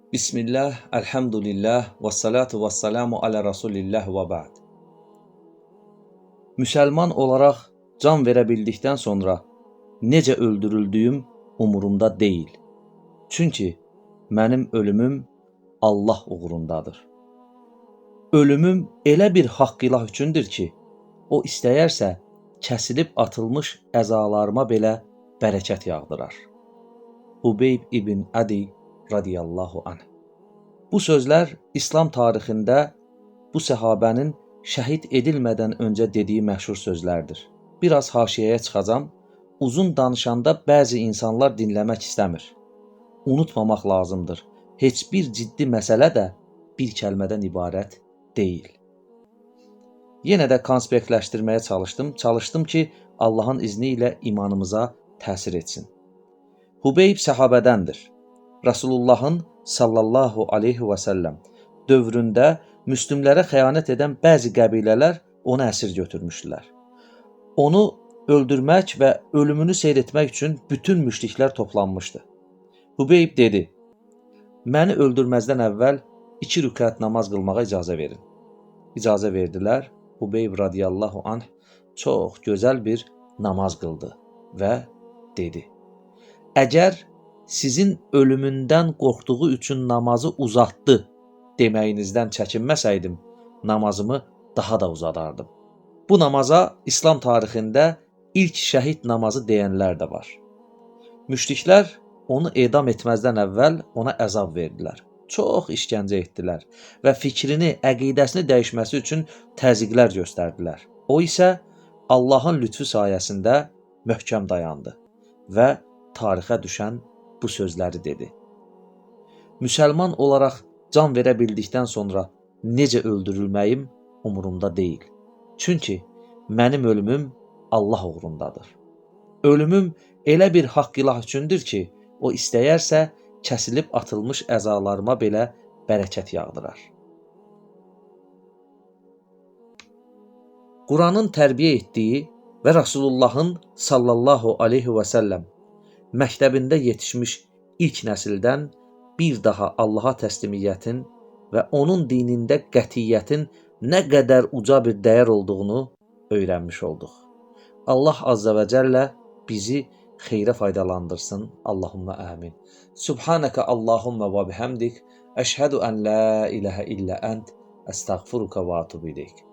Bismillah, elhamdülillah, və salatu və salamu alə Rasulillah və ba'd. Müsəlman olaraq can verə bildikdən sonra necə öldürüldüyüm umurumda deyil. Çünki mənim ölümüm Allah uğrundadır. Ölümüm elə bir haqq ilah üçündür ki, o istəyərsə kəsilib atılmış əzalarıma belə bərəkət yağdırar. Hubeyb ibn Adi radiyallahu anh. Bu sözlər İslam tarixində bu səhabənin şəhid edilmədən öncə dediyi məşhur sözlərdir. Biraz haşiyəyə çıxacam. Uzun danışanda bəzi insanlar dinləmək istəmir. Unutmamaq lazımdır. Heç bir ciddi məsələ də bir kəlmədən ibarət deyil. Yenə də konspektləşdirməyə çalışdım ki, Allahın izni ilə imanımıza təsir etsin. Hubeyb səhabədəndir. Rasulullahın sallallahu aleyhi və səlləm dövründə müslimlərə xəyanət edən bəzi qəbilələr onu əsir götürmüşdülər. Onu öldürmək və ölümünü seyr etmək üçün bütün müşriklər toplanmışdı. Hubeyb dedi: "Məni öldürməzdən əvvəl 2 rükət namaz qılmağa icazə verin." İcazə verdilər. Hubeyb radiyallahu anh çox gözəl bir namaz qıldı və dedi: "Əgər sizin ölümündən qorxduğu üçün namazı uzatdı deməyinizdən çəkinməsəydim, namazımı daha da uzadardım." Bu namaza İslam tarixində ilk şəhid namazı deyənlər də var. Müşriklər onu edam etməzdən əvvəl ona əzab verdilər. Çox işgəncə etdilər və fikrini, əqidəsini dəyişməsi üçün təzyiqlər göstərdilər. O isə Allahın lütfü sayəsində möhkəm dayandı və tarixə düşən bu sözləri dedi: "Müsəlman olaraq can verə bildikdən sonra necə öldürülməyim umurumda deyil. Çünki mənim ölümüm Allah uğrundadır. Ölümüm elə bir haqq ilah üçündür ki, o istəyərsə kəsilib atılmış əzalarıma belə bərəkət yağdırar." Quranın tərbiyə etdiyi və Rasulullahın sallallahu aleyhi və səlləm məktəbində yetişmiş ilk nəsildən bir daha Allaha təslimiyyətin və onun dinində qətiyyətin nə qədər uca bir dəyər olduğunu öyrənmiş olduq. Allah azza və cəllə bizi xeyrə faydalandırsın. Allahumma amin. Subhanaka Allahumma və bihamdik. Əşhədu ən la ilahə illə ənt. Əstəğfiruka və atubu ileyk.